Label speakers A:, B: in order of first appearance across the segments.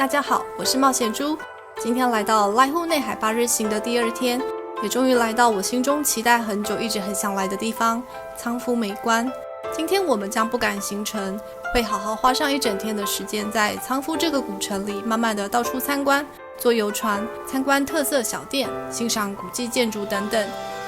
A: 大家好，我是冒险猪。今天来到濑户内海8日行的第2天，也终于来到我心中期待很久、一直很想来的地方——仓敷美观。今天我们将不赶行程，会好好花上1整天的时间，在仓敷这个古城里，慢慢的到处参观，坐游船，参观特色小店，欣赏古迹建筑等等。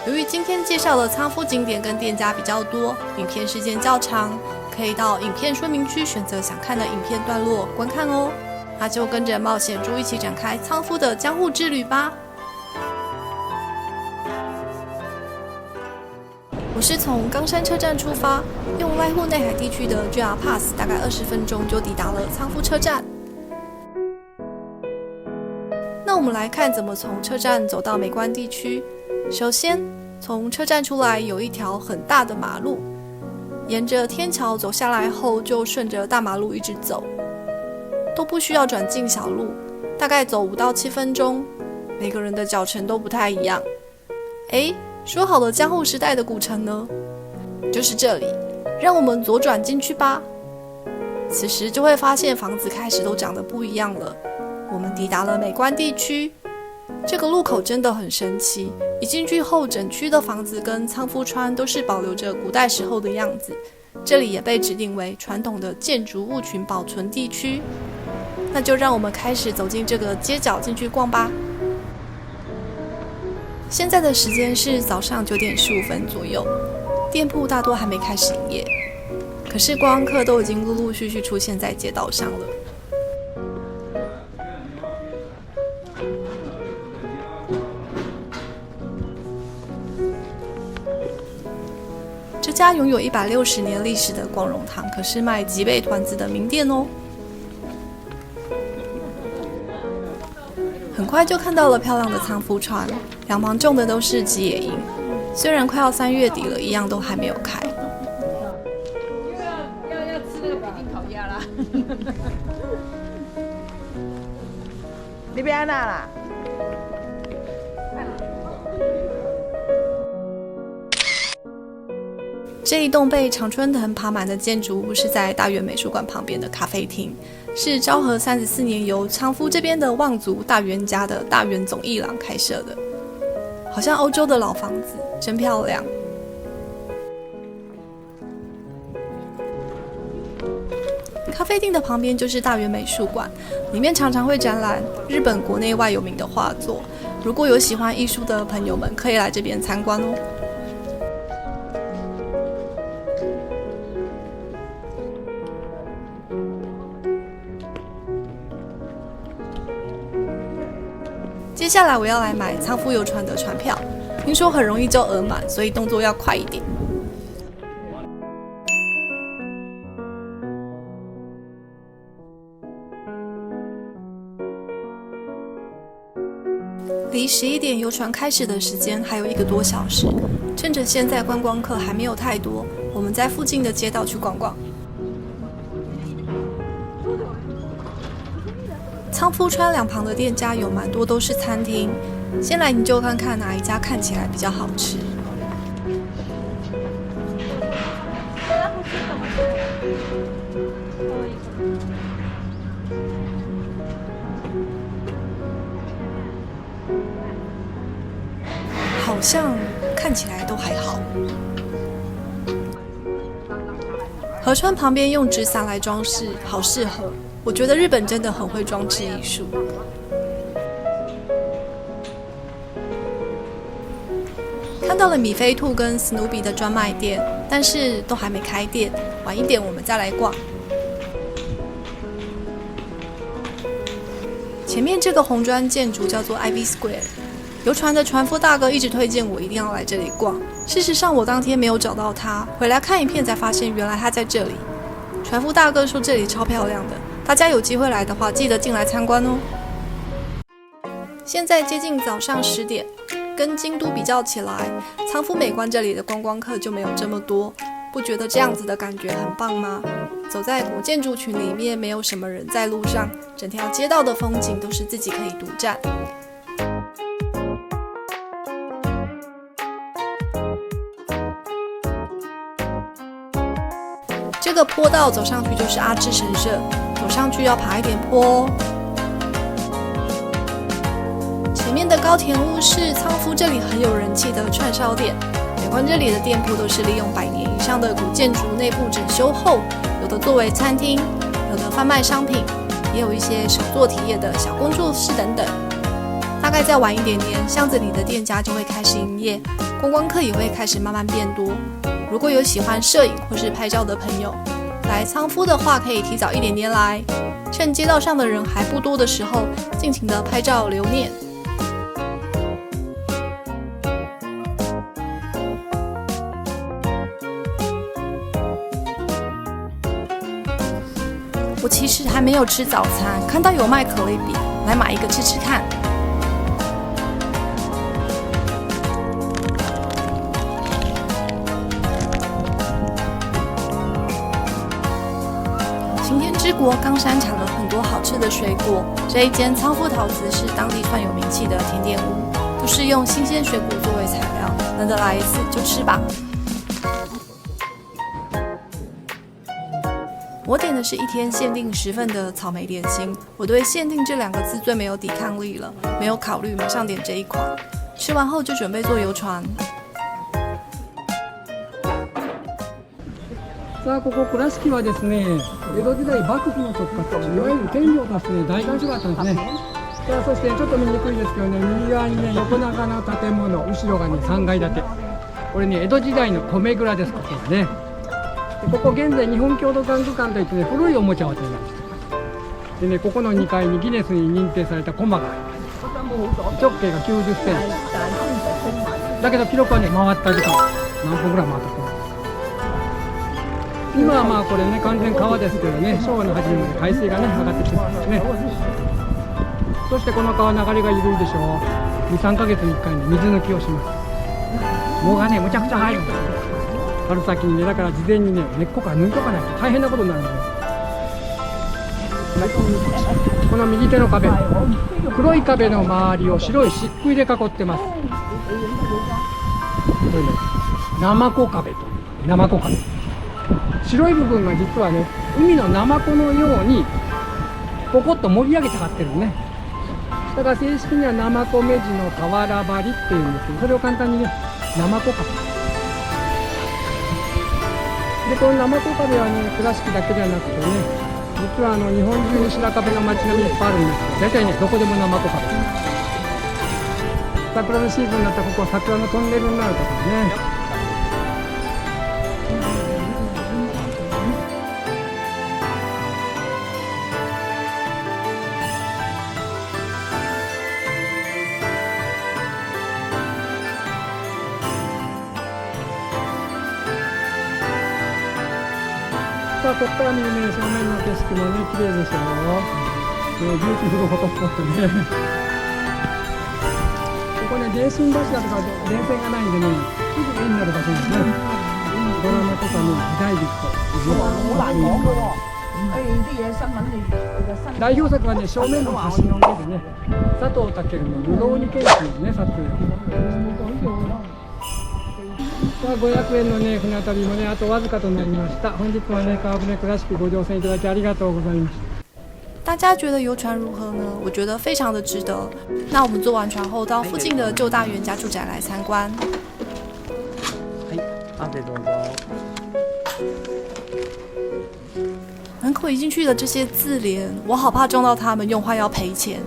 A: 由于今天介绍的仓敷景点跟店家比较多，影片时间较长，可以到影片说明区选择想看的影片段落观看哦。那就跟着冒险猪一起展开仓敷的江户之旅吧。我是从冈山车站出发，用濑户内海地区的 JR Pass 大概20分钟就抵达了仓敷车站。那我们来看怎么从车站走到美观地区。首先，从车站出来有一条很大的马路，沿着天桥走下来后，就顺着大马路一直走，都不需要转进小路，大概走5到7分钟。每个人的脚程都不太一样。说好了江户时代的古城呢？就是这里，让我们左转进去吧。此时就会发现房子开始都长得不一样了。我们抵达了美观地区，这个路口真的很神奇。一进去后，整区的房子跟仓敷川都是保留着古代时候的样子。这里也被指定为传统的建筑物群保存地区。那就让我们开始走进这个街角进去逛吧。现在的时间是早上9点15分左右，店铺大多还没开始营业，可是观光客都已经陆陆续续出现在街道上了。这家拥有160年历史的广荣堂，可是卖吉贝团子的名店哦。很快就看到了漂亮的仓敷川，两旁种的都是吉野樱，虽然快要3月底了，一样都还没有开。
B: 要吃那个北京烤鸭啦！你别安那啦。
A: 这一栋被常春藤爬满的建筑物是在大原美术馆旁边的咖啡厅，是昭和34年由仓敷这边的望族大原家的大原总一郎开设的，好像欧洲的老房子，真漂亮。咖啡厅的旁边就是大原美术馆，里面常常会展览日本国内外有名的画作，如果有喜欢艺术的朋友们，可以来这边参观哦。接下来我要来买仓敷游船的船票，听说很容易就额满，所以动作要快一点。离11点游船开始的时间还有1个多小时，趁着现在观光客还没有太多，我们在附近的街道去逛逛。仓敷川两旁的店家有蛮多都是餐厅，先来研究看看哪一家看起来比较好吃。好像看起来都还好。河川旁边用纸伞来装饰，好适合。我觉得日本真的很会装置艺术。看到了米菲兔跟史努比的专卖店，但是都还没开店，晚一点我们再来逛。前面这个红砖建筑叫做 Ivy Square， 游船的船夫大哥一直推荐我一定要来这里逛。事实上我当天没有找到他，回来看影片才发现原来他在这里。船夫大哥说这里超漂亮的，大家有机会来的话，记得进来参观哦。现在接近早上10点，跟京都比较起来，仓敷美观这里的观光客就没有这么多，不觉得这样子的感觉很棒吗？走在古建筑群里面，没有什么人在路上，整条街道的风景都是自己可以独占。这个坡道走上去就是阿智神社，走上去要爬一点坡哦。前面的高田屋是仓敷这里很有人气的串烧店。美观这里的店铺都是利用100年以上的古建筑内部整修后，有的作为餐厅，有的贩卖商品，也有一些手作体验的小工作室等等。大概再晚一点点，巷子里的店家就会开始营业，观光客也会开始慢慢变多。如果有喜欢摄影或是拍照的朋友，来仓敷的话，可以提早一点点来，趁街道上的人还不多的时候，尽情的拍照留念。我其实还没有吃早餐，看到有卖可丽饼，来买一个吃吃看。晴天之国冈山产了很多好吃的水果，这一间仓敷陶瓷是当地算有名气的甜点屋，都是用新鲜水果作为材料，难得来一次就吃吧。我点的是1天限定10份的草莓点心，我对限定这2个字最没有抵抗力了，没有考虑，马上点这一款。吃完后就准备坐游船。
C: さあここ倉敷はですね、江戸時代幕府の直轄、いわゆる天領としてね、大官所があったんですね。さあそしてちょっと見にくいですけどね、右側にね、横長の建物、後ろがね、3階建て。これね、江戸時代の米蔵です、ここはね。でここ現在日本郷土館図鑑といってね、古いおもちゃを展覧してます。でね、ここの2階にギネスに認定されたコマがあります。直径が90センチ。だけど記録はね、回った時間、何分ぐらい回ったか。今はまあこれね完全川ですけどね、昭和の初めまで海水がね上がってきてますね。そしてこの川流れが緩いでしょう。2、3ヶ月に1回ね水抜きをします。藻がねむちゃくちゃ入るんですよ。春先にね、だから事前にね根っこから抜いとかないと大変なことになるんですよ。この右手の壁、黒い壁の周りを白い漆喰で囲ってます。これねナマコ壁とナマコ壁。白い部分が実はね、海のナマコのようにポコッと盛り上げて張ってるね。だから正式にはナマコ目地の瓦張りっていうんですけど、それを簡単にね、ナマコ壁。で、このナマコ壁はね、倉敷だけではなくてね、実は日本中に白壁の街並みいっぱいあるんですけど、大体ね、どこでもナマコ壁。桜のシーズンになったらここは桜のトンネルになるとかね。さあここから見るね、正面の景色もね、綺麗でしょう。ビューティフルフォトスポットね。ここね、電信柱とか電線がないんでね、すぐ絵になる場所ですね。ドラマとかね、時代劇と。代表作はね、正面の橋の上でね、佐藤健の「流浪に剣心」ね、撮影。さあ500円のね、船旅もね、あとわずかとなりました。本日はね、川舟倉敷ご乗船いただきありがとうございました。
A: 大家觉得游船如何呢？我觉得非常的值得。那我们坐完船后，到附近的旧大原家住宅来参观。门口一进去的这些字联，我好怕撞到他们，用坏要赔钱。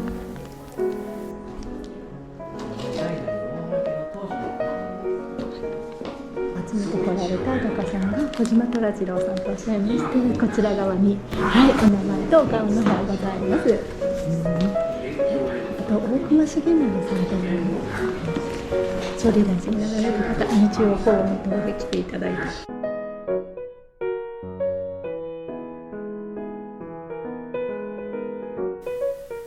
D: 集めてこられた画家さんが小島虎次郎さんとおっしゃいまして、こちら側に、はい、お名前とお顔の方ございます。あと大隈重信さんという総理大臣になられる方、日曜公務等で来ていただいて。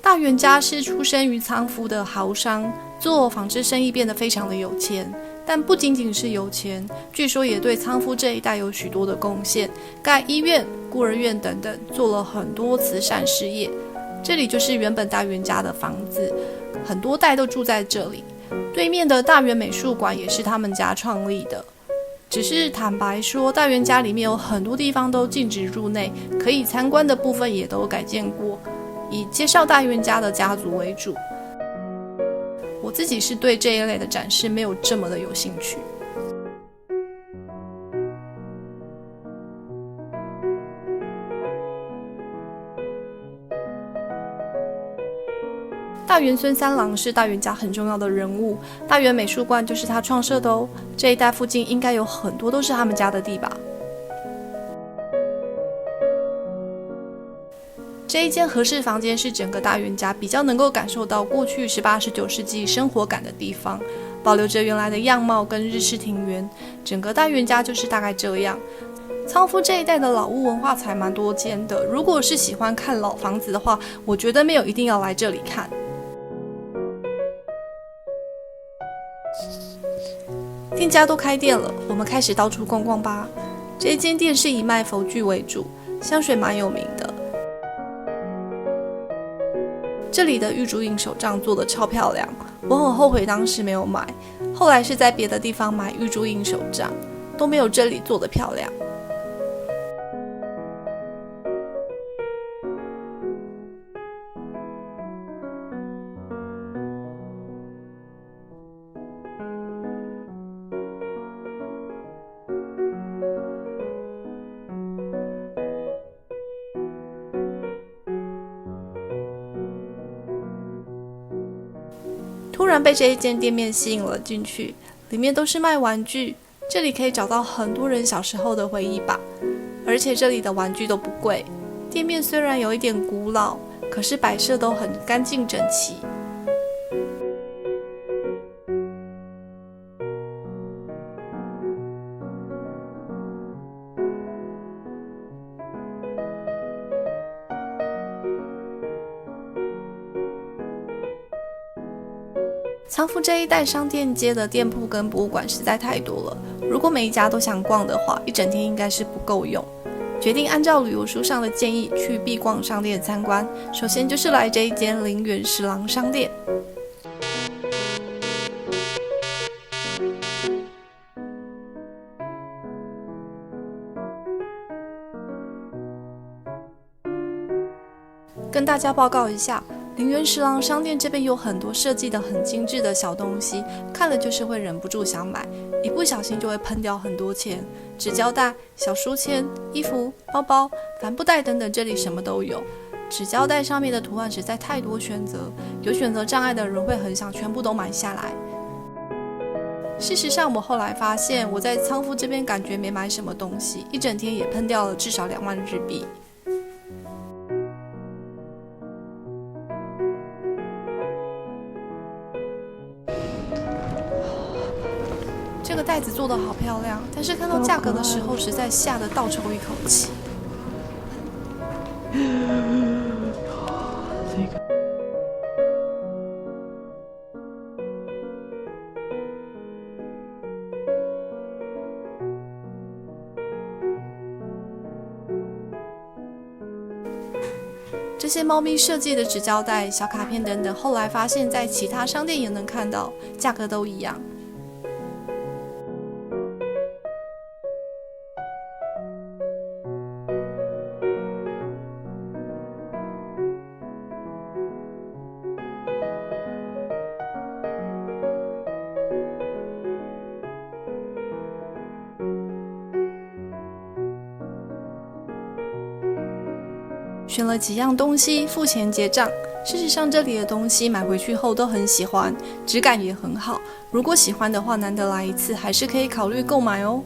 A: 大原家是出生于仓敷的豪商，做纺织生意变得非常的有钱。但不仅仅是有钱，据说也对仓敷这一带有许多的贡献，盖医院、孤儿院等等，做了很多慈善事业。这里就是原本大原家的房子，很多代都住在这里。对面的大原美术馆也是他们家创立的。只是坦白说，大原家里面有很多地方都禁止入内，可以参观的部分也都改建过，以介绍大原家的家族为主。我自己是对这一类的展示没有这么的有兴趣。大原孙三郎是大原家很重要的人物，大原美术馆就是他创设的哦。这一带附近应该有很多都是他们家的地吧。这一间和室房间是整个大原家比较能够感受到过去18、19世纪生活感的地方，保留着原来的样貌跟日式庭园。整个大原家就是大概这样。仓敷这一带的老屋文化才蛮多间的，如果是喜欢看老房子的话，我觉得没有一定要来这里看。店家都开店了，我们开始到处逛逛吧。这一间店是以卖佛具为主，香水蛮有名的。这里的玉竹印手账做得超漂亮，我很后悔当时没有买，后来是在别的地方买玉竹印手账，都没有这里做得漂亮。突然被这一间店面吸引了进去，里面都是卖玩具，这里可以找到很多人小时候的回忆吧。而且这里的玩具都不贵，店面虽然有一点古老，可是摆设都很干净整齐。仓敷这一带商店街的店铺跟博物馆实在太多了，如果每一家都想逛的话，一整天应该是不够用。决定按照旅游书上的建议去必逛商店参观，首先就是来这一间林原十郎商店。跟大家报告一下，林原十郎商店这边有很多设计的很精致的小东西，看了就是会忍不住想买，一不小心就会喷掉很多钱。纸胶带、小书签、衣服、包包、帆布袋等等，这里什么都有。纸胶带上面的图案实在太多选择，有选择障碍的人会很想全部都买下来。事实上，我后来发现我在仓敷这边感觉没买什么东西，一整天也喷掉了至少2万日币。这个袋子做得好漂亮，但是看到价格的时候，实在吓得倒抽一口气。这些猫咪设计的纸胶带、小卡片等等，后来发现在其他商店也能看到，价格都一样。选了几样东西，付钱结账。事实上，这里的东西买回去后都很喜欢，质感也很好。如果喜欢的话，难得来一次，还是可以考虑购买哦。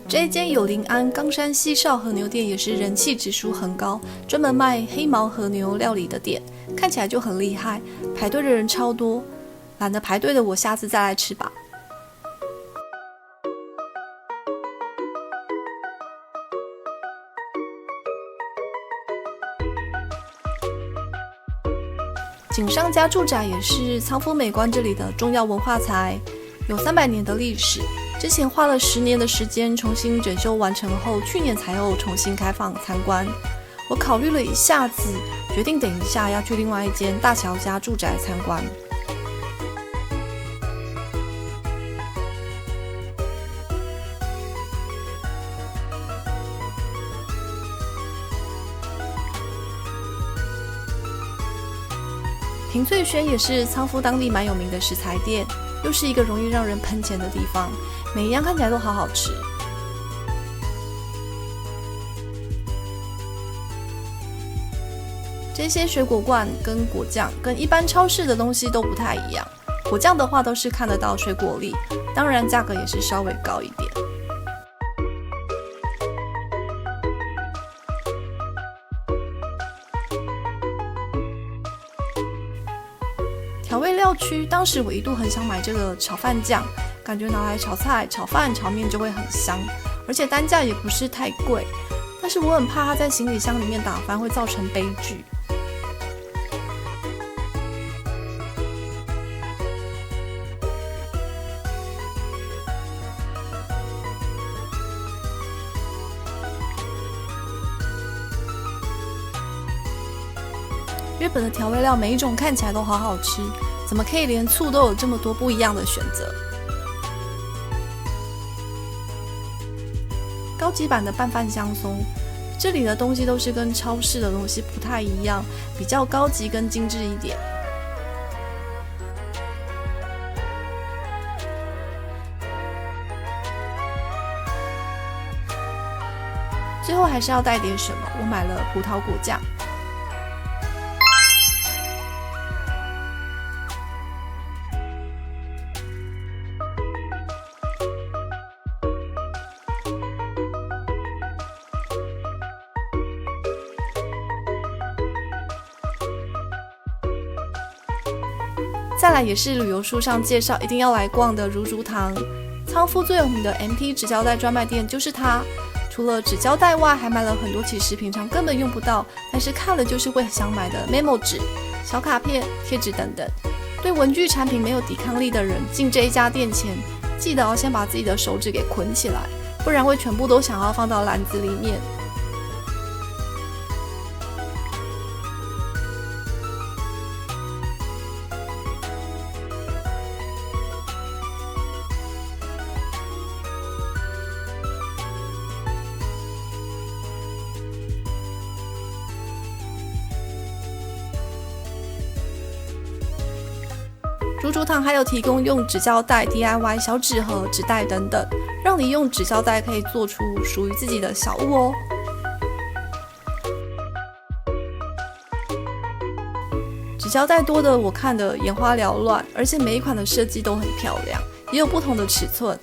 A: 这一间有临安冈山西少和牛店也是人气指数很高，专门卖黑毛和牛料理的店，看起来就很厉害，排队的人超多。懒得排队的我，下次再来吃吧。井上家住宅也是仓敷美观这里的重要文化财，有300年的历史。之前花了10年的时间重新整修完成后，去年才又重新开放参观。我考虑了一下子，决定等一下要去另外一间大桥家住宅参观。平翠轩也是仓敷当地蛮有名的食材店，又是一个容易让人喷钱的地方，每一样看起来都好好吃。这些水果罐跟果酱跟一般超市的东西都不太一样，果酱的话都是看得到水果粒，当然价格也是稍微高一点。调味料区，当时我一度很想买这个炒饭酱，感觉拿来炒菜、炒饭、炒面就会很香，而且单价也不是太贵。但是我很怕它在行李箱里面打翻会造成悲剧。日本的调味料每一种看起来都好好吃，怎么可以连醋都有这么多不一样的选择？高级版的拌饭香松，这里的东西都是跟超市的东西不太一样，比较高级跟精致一点。最后还是要带点什么，我买了葡萄果酱。再来也是旅游书上介绍一定要来逛的如竹堂，仓敷最有名的 MT 纸胶带专卖店就是它。除了纸胶带外，还买了很多其实平常根本用不到，但是看了就是会想买的 memo 纸、小卡片、贴纸等等。对文具产品没有抵抗力的人，进这一家店前，记得要先把自己的手指给捆起来，不然会全部都想要放到篮子里面。如竹堂还有提供用纸胶带 DIY 小纸盒、纸袋等等，让你用纸胶带可以做出属于自己的小物哦。纸胶带多的我看得眼花缭乱，而且每一款的设计都很漂亮，也有不同的尺寸。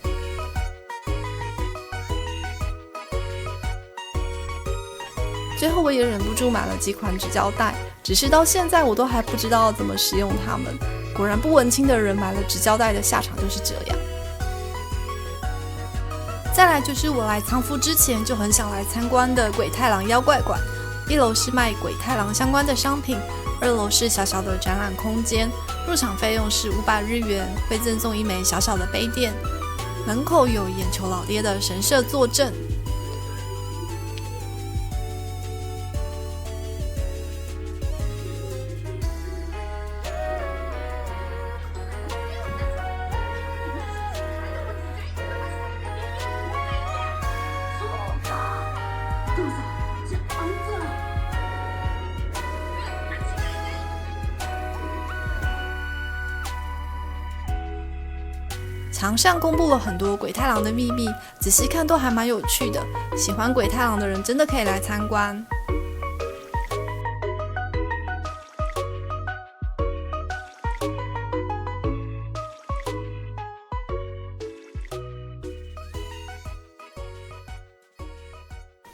A: 最后我也忍不住买了几款纸胶带，只是到现在我都还不知道怎么使用它们。果然不文青的人买了纸胶带的下场就是这样。再来就是我来仓敷之前就很想来参观的鬼太郎妖怪馆，一楼是卖鬼太郎相关的商品，二楼是小小的展览空间，入场费用是500日元，会赠送一枚小小的杯垫，门口有眼球老爹的神社坐镇。墙上公布了很多鬼太郎的秘密，仔细看都还蛮有趣的。喜欢鬼太郎的人真的可以来参观。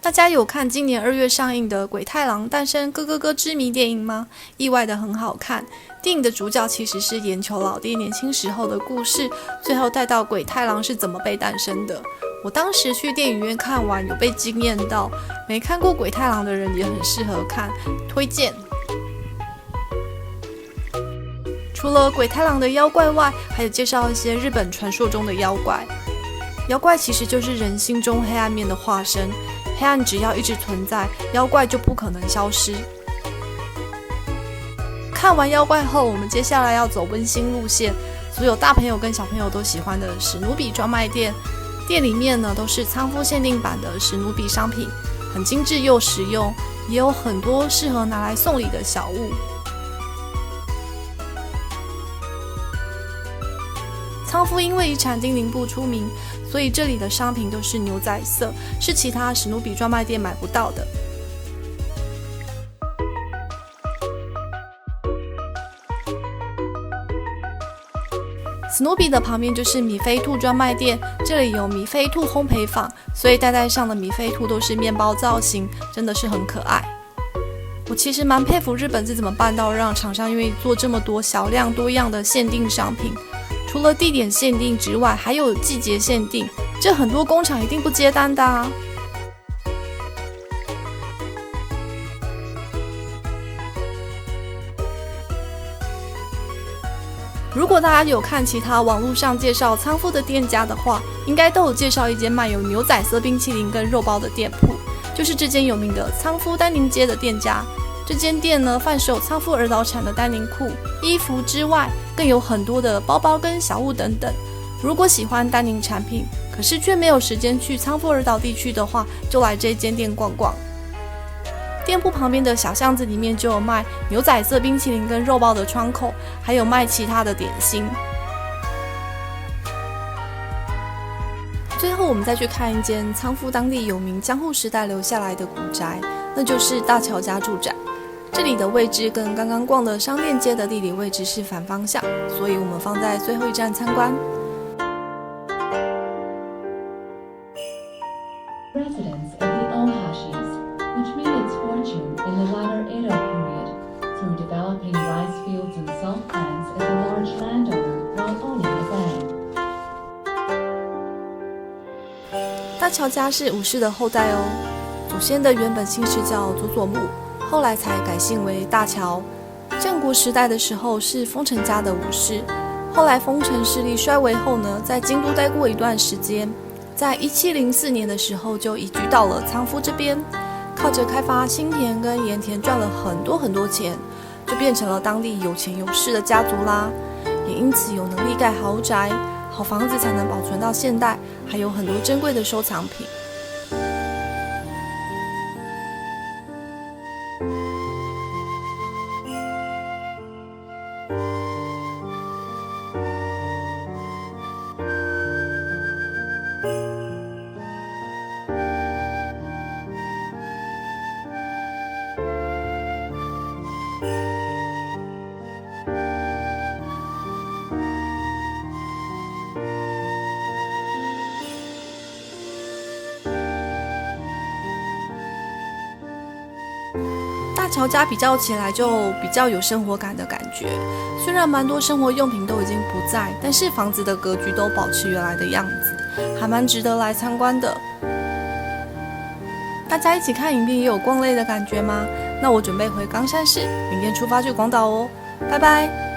A: 大家有看今年2月上映的《鬼太郎诞生咯咯咯之谜》电影吗？意外的很好看。电影的主角其实是眼球老爹年轻时候的故事，最后带到鬼太郎是怎么被诞生的。我当时去电影院看完，有被惊艳到，没看过鬼太郎的人也很适合看，推荐。除了鬼太郎的妖怪外，还有介绍一些日本传说中的妖怪。妖怪其实就是人心中黑暗面的化身，黑暗只要一直存在，妖怪就不可能消失。看完妖怪后，我们接下来要走温馨路线，所有大朋友跟小朋友都喜欢的史努比专卖店。店里面呢都是仓敷限定版的史努比商品，很精致又实用，也有很多适合拿来送礼的小物。仓敷因为以产丁宁布出名，所以这里的商品都是牛仔色，是其他史努比专卖店买不到的。史努比的旁边就是米菲兔专卖店，这里有米菲兔烘焙坊，所以袋袋上的米菲兔都是面包造型，真的是很可爱。我其实蛮佩服日本是怎么办到让厂商愿意做这么多小量多样的限定商品，除了地点限定之外，还有季节限定，这很多工厂一定不接单的啊。如果大家有看其他网络上介绍仓敷的店家的话，应该都有介绍一间卖有牛仔色冰淇淋跟肉包的店铺，就是这间有名的仓敷丹宁街的店家。这间店呢，贩售仓敷儿岛产的丹宁裤、衣服之外，更有很多的包包跟小物等等。如果喜欢丹宁产品，可是却没有时间去仓敷儿岛地区的话，就来这间店逛逛。店铺旁边的小巷子里面就有卖牛仔色冰淇淋跟肉包的窗口，还有卖其他的点心。最后我们再去看一间仓敷当地有名江户时代留下来的古宅，那就是大桥家住宅。这里的位置跟刚刚逛的商店街的地理位置是反方向，所以我们放在最后一站参观。
E: Residents of the Ohashis, which made its fortune in the latter Edo period through developing rice fields and salt plants as a large landowner while owning a bank.
A: 大桥家是武士的后代哦，祖先的原本姓氏叫佐佐木，后来才改姓为大桥。战国时代的时候是丰臣家的武士，后来丰臣势力衰微后呢，在京都待过一段时间，在1704年的时候就移居到了仓敷这边，靠着开发青田跟盐田赚了很多钱，就变成了当地有钱有势的家族啦，也因此有能力盖豪宅，好房子才能保存到现代，还有很多珍贵的收藏品。大桥家比较起来就比较有生活感的感觉，虽然蛮多生活用品都已经不在，但是房子的格局都保持原来的样子，还蛮值得来参观的。大家一起看影片也有逛累的感觉吗？那我准备回冈山市，明天出发去广岛哦，拜拜。